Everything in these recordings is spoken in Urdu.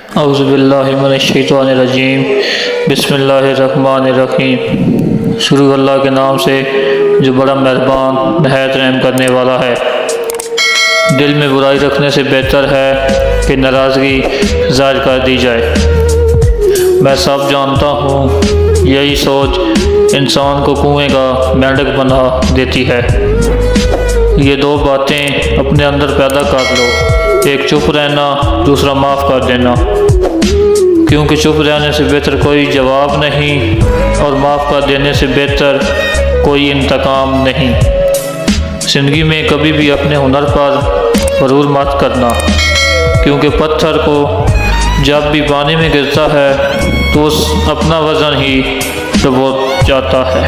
اعوذ باللہ من الشیطان الرجیم بسم اللہ الرحمن الرحیم۔ شروع اللہ کے نام سے جو بڑا مہربان نہایت رحم کرنے والا ہے۔ دل میں برائی رکھنے سے بہتر ہے کہ ناراضگی ظاہر کر دی جائے۔ میں سب جانتا ہوں یہی سوچ انسان کو کنویں کا مینڈک بنا دیتی ہے۔ یہ دو باتیں اپنے اندر پیدا کر لو، ایک چپ رہنا، دوسرا معاف کر دینا، کیونکہ چپ رہنے سے بہتر کوئی جواب نہیں اور معاف کر دینے سے بہتر کوئی انتقام نہیں۔ زندگی میں کبھی بھی اپنے ہنر پر غرور مت کرنا، کیونکہ پتھر کو جب بھی پانی میں گرتا ہے تو اس اپنا وزن ہی ڈبو جاتا ہے۔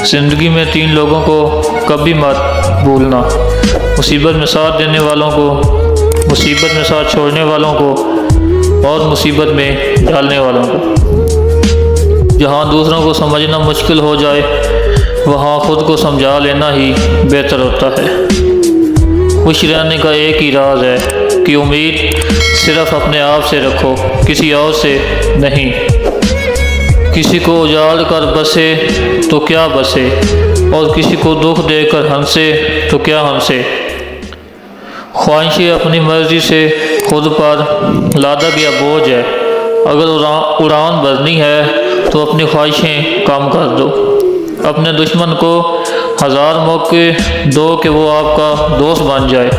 زندگی میں 3 لوگوں کو کبھی مت بھولنا: مصیبت میں ساتھ دینے والوں کو، مصیبت میں ساتھ چھوڑنے والوں کو اور مصیبت میں ڈالنے والوں کو۔ جہاں دوسروں کو سمجھنا مشکل ہو جائے وہاں خود کو سمجھا لینا ہی بہتر ہوتا ہے۔ خوش رہنے کا ایک ہی راز ہے کہ امید صرف اپنے آپ سے رکھو، کسی اور سے نہیں۔ کسی کو اجاڑ کر بسے تو کیا بسے، اور کسی کو دکھ دے کر ہنسے تو کیا ہنسے۔ خواہشیں اپنی مرضی سے خود پر لادا گیا بوجھ ہے۔ اگر اڑان بھرنی ہے تو اپنی خواہشیں کم کر دو۔ اپنے دشمن کو 1000 موقع دو کہ وہ آپ کا دوست بن جائے،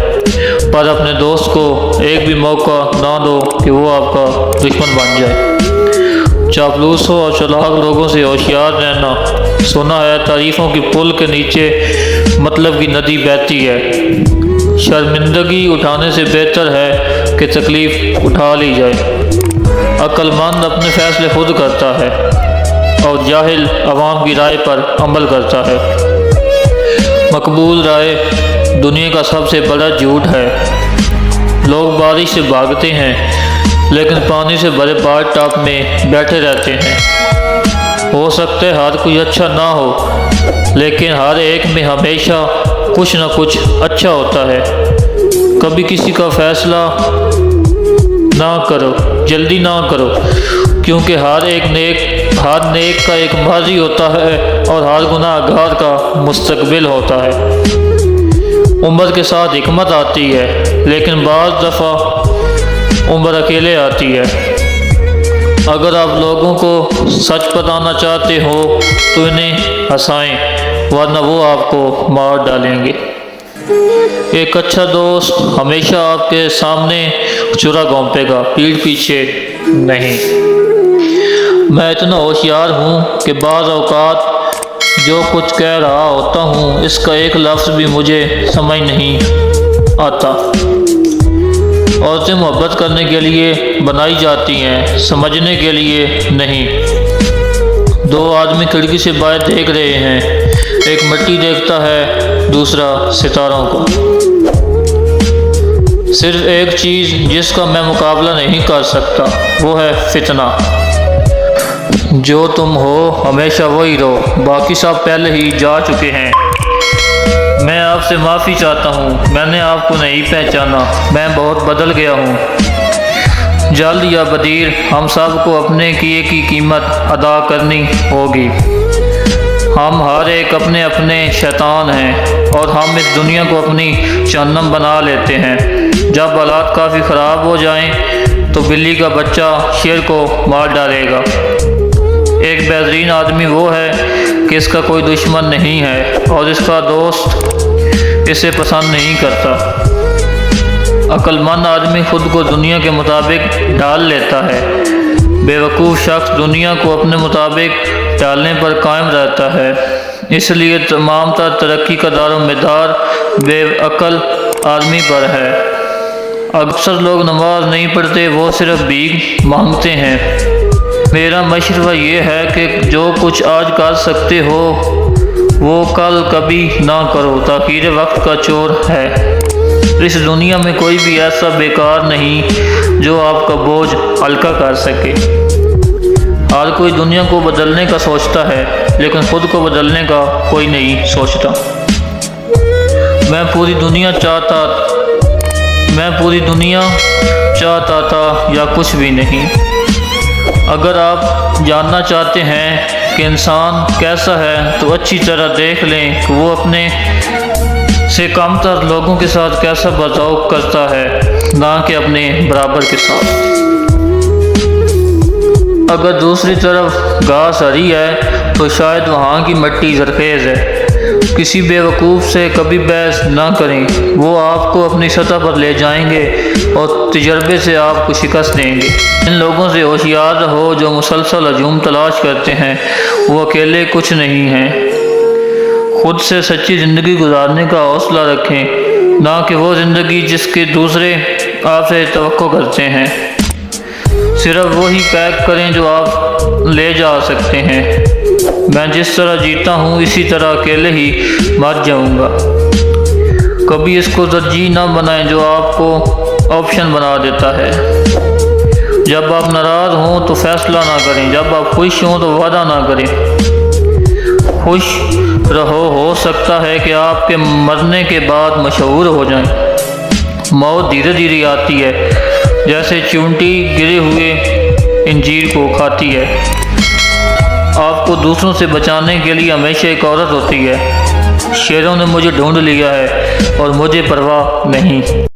پر اپنے دوست کو ایک بھی موقع نہ دو کہ وہ آپ کا دشمن بن جائے۔ چاپلوسوں اور چلاک لوگوں سے ہوشیار رہنا۔ سنا ہے تعریفوں کی پل کے نیچے مطلب کی ندی بہتی ہے۔ شرمندگی اٹھانے سے بہتر ہے کہ تکلیف اٹھا لی جائے۔ عقل مند اپنے فیصلے خود کرتا ہے اور جاہل عوام کی رائے پر عمل کرتا ہے۔ مقبول رائے دنیا کا سب سے بڑا جھوٹ ہے۔ لوگ بارش سے بھاگتے ہیں لیکن پانی سے بھرے باتھ ٹب میں بیٹھے رہتے ہیں۔ ہو سکتا ہے ہر کوئی اچھا نہ ہو، لیکن ہر ایک میں ہمیشہ کچھ نہ کچھ اچھا ہوتا ہے۔ کبھی کسی کا فیصلہ نہ کرو، جلدی نہ کرو، کیونکہ ہر نیک کا ایک ماضی ہوتا ہے اور ہر گناہ گار کا مستقبل ہوتا ہے۔ عمر کے ساتھ حکمت آتی ہے، لیکن بعض دفعہ عمر اکیلے آتی ہے۔ اگر آپ لوگوں کو سچ بتانا چاہتے ہو تو انہیں ہنسائیں، ورنہ وہ آپ کو مار ڈالیں گے۔ ایک اچھا دوست ہمیشہ آپ کے سامنے چرا گھونپے گا، پیٹھ پیچھے نہیں۔ میں اتنا ہوشیار ہوں کہ بعض اوقات جو کچھ کہہ رہا ہوتا ہوں اس کا ایک لفظ بھی مجھے سمجھ نہیں آتا۔ عورتیں محبت کرنے کے لیے بنائی جاتی ہیں، سمجھنے کے لیے نہیں۔ 2 آدمی کھڑکی سے باہر دیکھ رہے ہیں، ایک مٹی دیکھتا ہے، دوسرا ستاروں کو۔ صرف ایک چیز جس کا میں مقابلہ نہیں کر سکتا وہ ہے فتنہ۔ جو تم ہو ہمیشہ وہی رہو، باقی سب پہلے ہی جا چکے ہیں۔ میں آپ سے معافی چاہتا ہوں، میں نے آپ کو نہیں پہچانا، میں بہت بدل گیا ہوں۔ جلد یا بدیر ہم سب کو اپنے کیے کی قیمت ادا کرنی ہوگی۔ ہم ہر ایک اپنے اپنے شیطان ہیں اور ہم اس دنیا کو اپنی جہنم بنا لیتے ہیں۔ جب حالات کافی خراب ہو جائیں تو بلی کا بچہ شیر کو مار ڈالے گا۔ ایک بہترین آدمی وہ ہے کہ اس کا کوئی دشمن نہیں ہے اور اس کا دوست اسے پسند نہیں کرتا۔ عقل مند آدمی خود کو دنیا کے مطابق ڈال لیتا ہے، بے وقوف شخص دنیا کو اپنے مطابق ڈالنے پر قائم رہتا ہے۔ اس لیے تمام تر ترقی کا دار و مدار بے عقل آدمی پر ہے۔ اکثر لوگ نماز نہیں پڑھتے، وہ صرف بھیک مانگتے ہیں۔ میرا مشورہ یہ ہے کہ جو کچھ آج کر سکتے ہو وہ کل کبھی نہ کرو، تاخیر وقت کا چور ہے۔ اس دنیا میں کوئی بھی ایسا بیکار نہیں جو آپ کا بوجھ ہلکا کر سکے۔ ہر کوئی دنیا کو بدلنے کا سوچتا ہے، لیکن خود کو بدلنے کا کوئی نہیں سوچتا۔ میں پوری دنیا چاہتا میں پوری دنیا چاہتا تھا یا کچھ بھی نہیں۔ اگر آپ جاننا چاہتے ہیں کہ انسان کیسا ہے تو اچھی طرح دیکھ لیں کہ وہ اپنے سے کم تر لوگوں کے ساتھ کیسا برتاؤ کرتا ہے، نہ کہ اپنے برابر کے ساتھ۔ اگر دوسری طرف گھاس ہری ہے تو شاید وہاں کی مٹی زرخیز ہے۔ کسی بیوقوف سے کبھی بحث نہ کریں، وہ آپ کو اپنی سطح پر لے جائیں گے اور تجربے سے آپ کو شکست دیں گے۔ ان لوگوں سے ہوشیار رہو جو مسلسل ہجوم تلاش کرتے ہیں، وہ اکیلے کچھ نہیں ہیں۔ خود سے سچی زندگی گزارنے کا حوصلہ رکھیں، نہ کہ وہ زندگی جس کے دوسرے آپ سے توقع کرتے ہیں۔ صرف وہی پیک کریں جو آپ لے جا سکتے ہیں۔ میں جس طرح جیتا ہوں اسی طرح اکیلے ہی مر جاؤں گا۔ کبھی اس کو ترجیح نہ بنائیں جو آپ کو آپشن بنا دیتا ہے۔ جب آپ ناراض ہوں تو فیصلہ نہ کریں، جب آپ خوش ہوں تو وعدہ نہ کریں۔ خوش رہو، ہو سکتا ہے کہ آپ کے مرنے کے بعد مشہور ہو جائیں۔ موت دھیرے دھیرے آتی ہے، جیسے چونٹی گرے ہوئے انجیر کو کھاتی ہے۔ آپ کو دوسروں سے بچانے کے لیے ہمیشہ ایک عورت ہوتی ہے۔ شیروں نے مجھے ڈھونڈ لیا ہے اور مجھے پرواہ نہیں۔